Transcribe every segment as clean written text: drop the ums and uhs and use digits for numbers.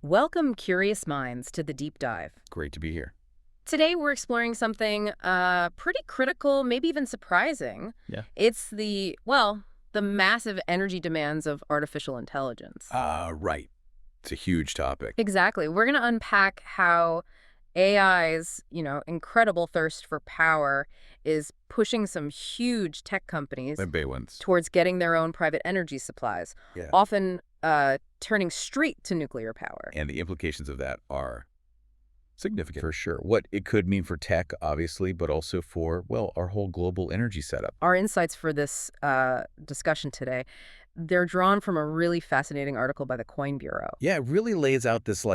Welcome, curious minds, to the deep dive. Great to be here. Today, we're exploring something pretty critical, maybe even surprising. Yeah. It's the massive energy demands of artificial intelligence. Right. It's a huge topic. Exactly. We're going to unpack how AI's, incredible thirst for power is pushing some huge tech companies The big ones. towards getting their own private energy supplies, Yeah. often turning straight to nuclear power. And the implications of that are significant. For sure. What it could mean for tech, obviously, but also for, well, our whole global energy setup. Our insights for this discussion today, they're drawn from a really fascinating article by the Coin Bureau. Yeah, it really lays out this,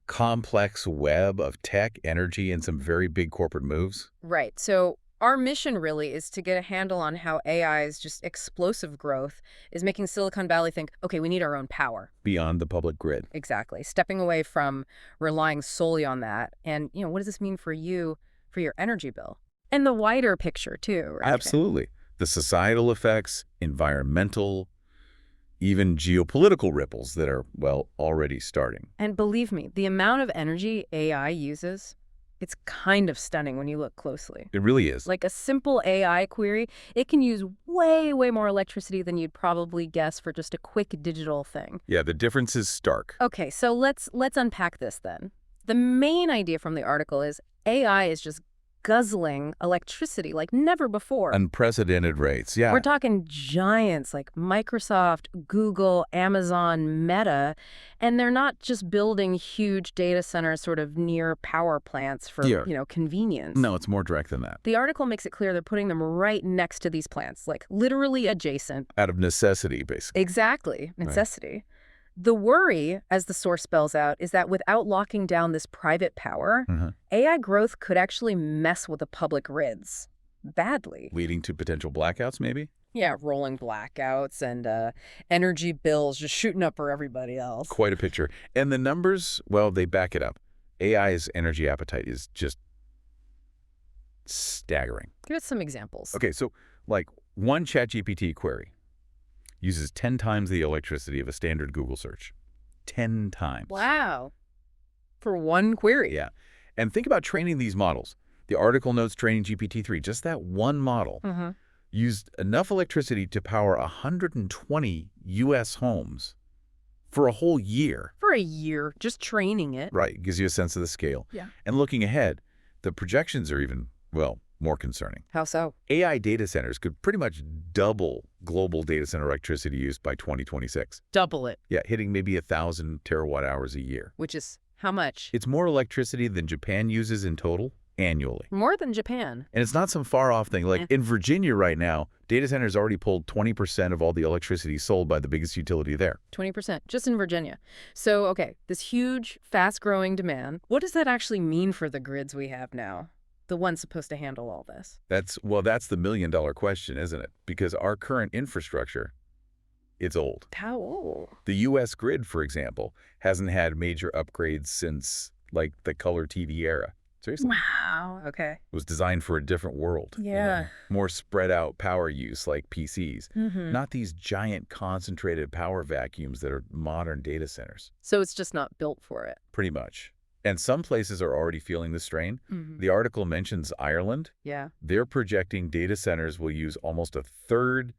complex web of tech, energy, and some very big corporate moves. Right. So our mission really is to get a handle on how AI's just explosive growth is making Silicon Valley think, okay, we need our own power. Beyond the public grid. Exactly. Stepping away from relying solely on that. And, what does this mean for you, for your energy bill? And the wider picture, too, right? Absolutely. The societal effects, environmental, even geopolitical ripples that are, well, already starting. And believe me, the amount of energy AI uses, it's kind of stunning when you look closely. It really is. Like a simple AI query, it can use way, way more electricity than you'd probably guess for just a quick digital thing. Yeah, the difference is stark. Okay, so let's unpack this then. The main idea from the article is AI is just guzzling electricity like never before. Unprecedented rates, yeah. We're talking giants like Microsoft, Google, Amazon, Meta, and they're not just building huge data centers sort of near power plants for, convenience. No, it's more direct than that. The article makes it clear they're putting them right next to these plants, like literally adjacent. Out of necessity, basically. Exactly, necessity. The worry, as the source spells out, is that without locking down this private power, AI growth could actually mess with the public grids badly. Leading to potential blackouts, maybe? Yeah, rolling blackouts and energy bills just shooting up for everybody else. Quite a picture. And the numbers, well, they back it up. AI's energy appetite is just staggering. Give us some examples. Okay, so one ChatGPT query uses 10 times the electricity of a standard Google search. 10 times. Wow. For one query. Yeah. And think about training these models. The article notes training GPT-3, just that one model, used enough electricity to power 120 U.S. homes for a whole year. For a year, just training it. Right. Gives you a sense of the scale. Yeah. And looking ahead, the projections are even, well, more concerning. How so? AI data centers could pretty much double global data center electricity use by 2026. Double it. Yeah, hitting maybe 1,000 terawatt hours a year. Which is how much? It's more electricity than Japan uses in total annually. More than Japan. And it's not some far-off thing. Like in Virginia right now, data centers already pulled 20% of all the electricity sold by the biggest utility there. 20%, just in Virginia. So, okay, this huge, fast-growing demand, what does that actually mean for the grids we have now? The one's supposed to handle all this? That's the million-dollar question, isn't it? Because our current infrastructure, it's old. How old? The U.S. grid, for example, hasn't had major upgrades since, the color TV era. Seriously. Wow, okay. It was designed for a different world. Yeah. More spread out power use like PCs. Mm-hmm. Not these giant concentrated power vacuums that are modern data centers. So it's just not built for it. Pretty much. And some places are already feeling the strain. Mm-hmm. The article mentions Ireland. Yeah. They're projecting data centers will use almost a third,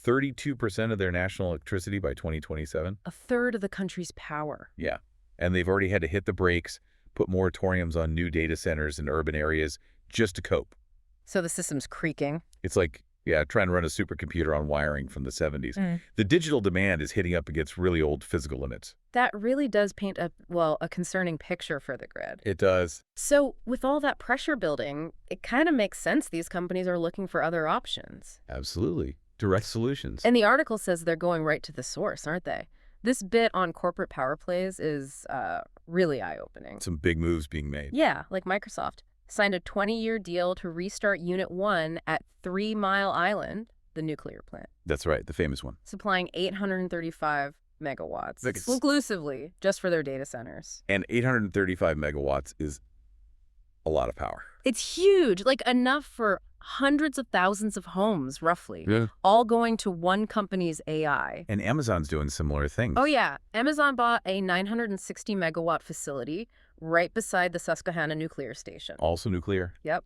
32% of their national electricity by 2027. A third of the country's power. Yeah. And they've already had to hit the brakes, put moratoriums on new data centers in urban areas just to cope. So the system's creaking. It's like, trying to run a supercomputer on wiring from the 70s. The digital demand is hitting up against really old physical limits. That really does paint a concerning picture for the grid. It does. So with all that pressure building, it kind of makes sense these companies are looking for other options. Absolutely. Direct solutions. And the article says they're going right to the source, aren't they? This bit on corporate power plays is really eye-opening. Some big moves being made. Yeah, like Microsoft signed a 20-year deal to restart Unit 1 at 3 Mile Island, the nuclear plant. That's right, the famous one. Supplying 835 megawatts exclusively just for their data centers. And 835 megawatts is a lot of power. It's huge, like enough for hundreds of thousands of homes, roughly, Yeah. all going to one company's AI. And Amazon's doing similar things. Oh, yeah. Amazon bought a 960-megawatt facility right beside the Susquehanna nuclear station. Also nuclear. Yep.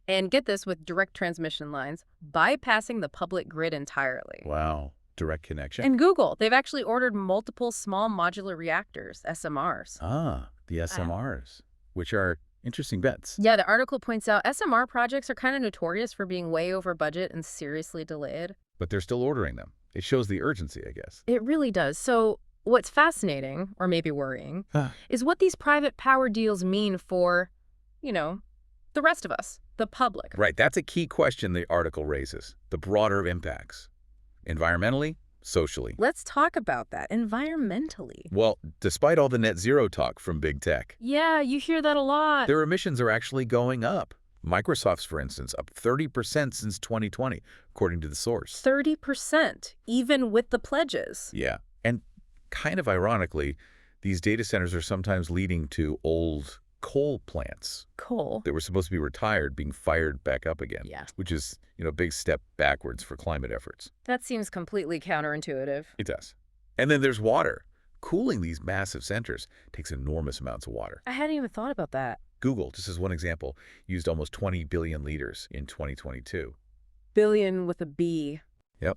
And get this, with direct transmission lines, bypassing the public grid entirely. Wow. Direct connection. And Google, they've actually ordered multiple small modular reactors, SMRs. Ah, the SMRs, which are interesting bets. Yeah, the article points out SMR projects are kind of notorious for being way over budget and seriously delayed. But they're still ordering them. It shows the urgency, I guess. It really does. So what's fascinating, or maybe worrying, is what these private power deals mean for, the rest of us, the public. Right. That's a key question the article raises. The broader impacts. Environmentally, socially. Let's talk about that. Environmentally. Well, despite all the net zero talk from big tech, Yeah, you hear that a lot. their emissions are actually going up. Microsoft's, for instance, up 30% since 2020, according to the source. 30%, even with the pledges. Yeah. And kind of ironically, these data centers are sometimes leading to old coal plants Coal. that were supposed to be retired being fired back up again. Yeah. Which is, a big step backwards for climate efforts. That seems completely counterintuitive. It does. And then there's water. Cooling these massive centers takes enormous amounts of water. I hadn't even thought about that. Google, just as one example, used almost 20 billion liters in 2022. Billion with a B. Yep.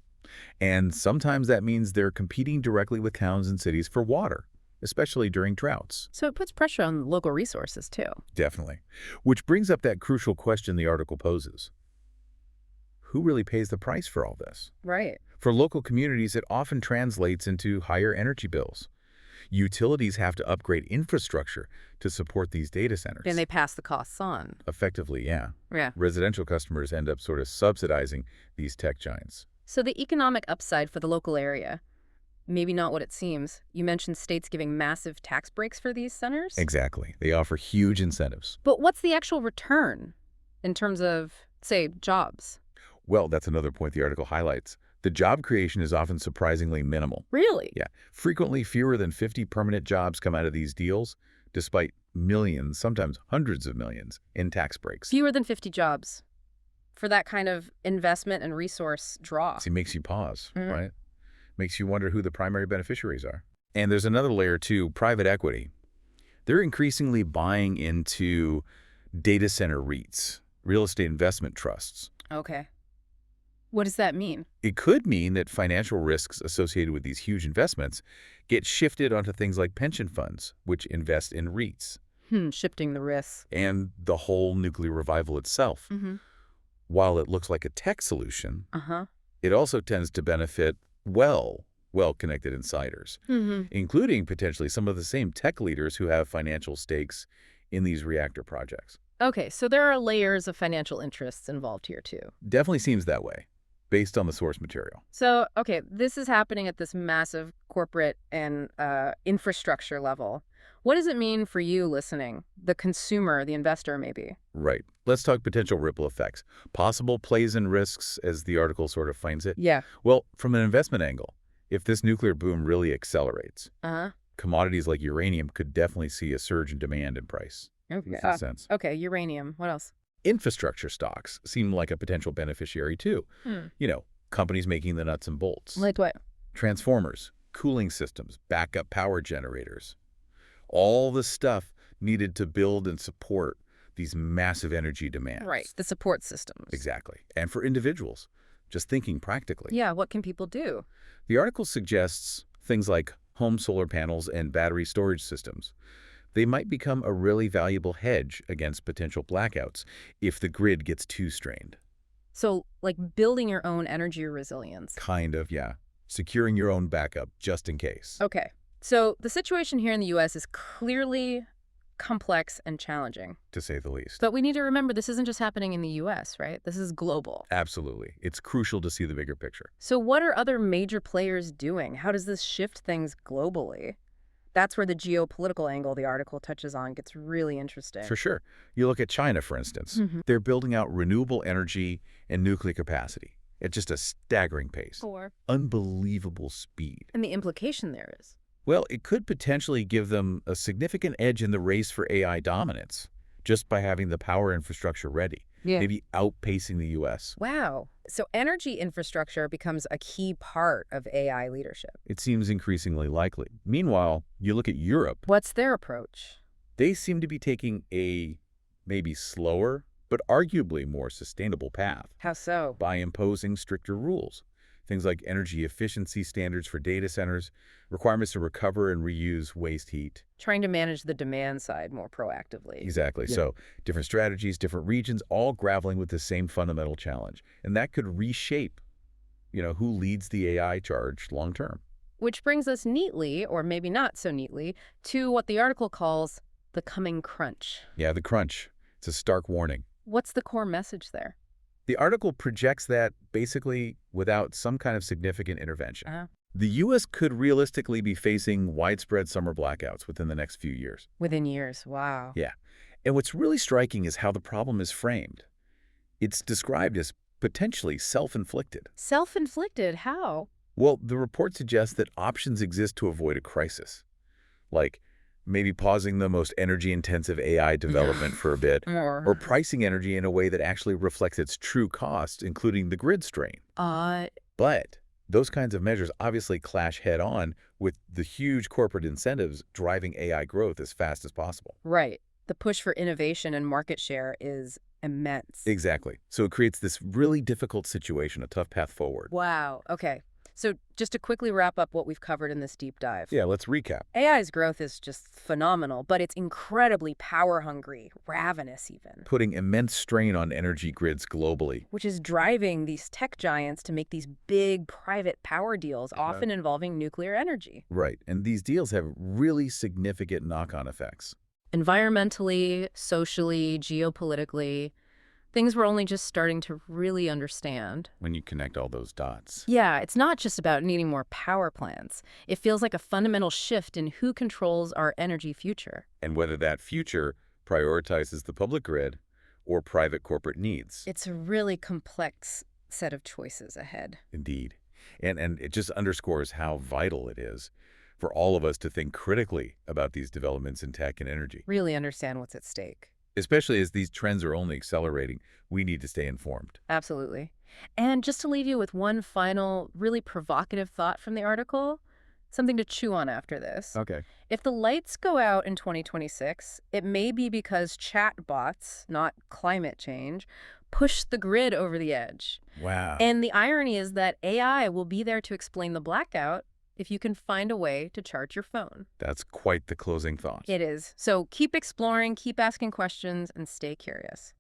And sometimes that means they're competing directly with towns and cities for water, especially during droughts. So it puts pressure on local resources, too. Definitely. Which brings up that crucial question the article poses. Who really pays the price for all this? Right. For local communities, it often translates into higher energy bills. Utilities have to upgrade infrastructure to support these data centers. And they pass the costs on. Effectively, yeah. Yeah. Residential customers end up sort of subsidizing these tech giants. So the economic upside for the local area, maybe not what it seems. You mentioned states giving massive tax breaks for these centers? Exactly. They offer huge incentives. But what's the actual return in terms of, say, jobs? Well, that's another point the article highlights. The job creation is often surprisingly minimal. Really? Yeah. Frequently fewer than 50 permanent jobs come out of these deals, despite millions, sometimes hundreds of millions, in tax breaks. Fewer than 50 jobs for that kind of investment and resource draw. It makes you pause, right? Makes you wonder who the primary beneficiaries are. And there's another layer too, private equity. They're increasingly buying into data center REITs, real estate investment trusts. Okay. What does that mean? It could mean that financial risks associated with these huge investments get shifted onto things like pension funds, which invest in REITs. Shifting the risks. And the whole nuclear revival itself. While it looks like a tech solution, it also tends to benefit well-connected insiders, including potentially some of the same tech leaders who have financial stakes in these reactor projects. Okay, so there are layers of financial interests involved here, too. Definitely seems that way, based on the source material. So, okay, this is happening at this massive corporate and infrastructure level. What does it mean for you listening, the consumer, the investor, maybe? Right. Let's talk potential ripple effects. Possible plays and risks, as the article sort of finds it. Yeah. Well, from an investment angle, if this nuclear boom really accelerates, commodities like uranium could definitely see a surge in demand and price. Okay. Makes sense. Okay, uranium. What else? Infrastructure stocks seem like a potential beneficiary, too. Companies making the nuts and bolts. Like what? Transformers, cooling systems, backup power generators. All the stuff needed to build and support these massive energy demands. Right, the support systems. Exactly. And for individuals, just thinking practically. Yeah, what can people do? The article suggests things like home solar panels and battery storage systems. They might become a really valuable hedge against potential blackouts if the grid gets too strained. So, like building your own energy resilience. Kind of, yeah. Securing your own backup just in case. Okay. So the situation here in the U.S. is clearly complex and challenging. To say the least. But we need to remember this isn't just happening in the U.S., right? This is global. Absolutely. It's crucial to see the bigger picture. So what are other major players doing? How does this shift things globally? That's where the geopolitical angle the article touches on gets really interesting. For sure. You look at China, for instance. They're building out renewable energy and nuclear capacity at just a staggering pace. Unbelievable speed. And the implication there is? Well, it could potentially give them a significant edge in the race for AI dominance. just by having the power infrastructure ready, Yeah. maybe outpacing the U.S. Wow. So energy infrastructure becomes a key part of AI leadership. It seems increasingly likely. Meanwhile, you look at Europe, What's their approach? they seem to be taking a maybe slower, but arguably more sustainable path How so? by imposing stricter rules. Things like energy efficiency standards for data centers, requirements to recover and reuse waste heat. Trying to manage the demand side more proactively. Exactly. Yeah. So different strategies, different regions, all grappling with the same fundamental challenge. And that could reshape, who leads the AI charge long term. Which brings us neatly, or maybe not so neatly, to what the article calls the coming crunch. Yeah, the crunch. It's a stark warning. What's the core message there? The article projects that, basically, without some kind of significant intervention, the U.S. could realistically be facing widespread summer blackouts within the next few years. Within years, wow. Yeah. And what's really striking is how the problem is framed. It's described as potentially self-inflicted. Self-inflicted? How? Well, the report suggests that options exist to avoid a crisis, like maybe pausing the most energy-intensive AI development for a bit, or pricing energy in a way that actually reflects its true costs, including the grid strain. But those kinds of measures obviously clash head-on with the huge corporate incentives driving AI growth as fast as possible. Right. The push for innovation and market share is immense. Exactly. So it creates this really difficult situation, a tough path forward. Wow. Okay. So just to quickly wrap up what we've covered in this deep dive. Yeah, let's recap. AI's growth is just phenomenal, but it's incredibly power-hungry, ravenous even. Putting immense strain on energy grids globally. Which is driving these tech giants to make these big private power deals, often involving nuclear energy. Right. And these deals have really significant knock-on effects. Environmentally, socially, geopolitically, things we're only just starting to really understand. When you connect all those dots. Yeah, it's not just about needing more power plants. It feels like a fundamental shift in who controls our energy future. And whether that future prioritizes the public grid or private corporate needs. It's a really complex set of choices ahead. Indeed. And it just underscores how vital it is for all of us to think critically about these developments in tech and energy. Really understand what's at stake. Especially as these trends are only accelerating, we need to stay informed. Absolutely. And just to leave you with one final, really provocative thought from the article, something to chew on after this. Okay. If the lights go out in 2026, it may be because chatbots, not climate change, push the grid over the edge. Wow. And the irony is that AI will be there to explain the blackout if you can find a way to charge your phone. That's quite the closing thought. It is. So keep exploring, keep asking questions, and stay curious.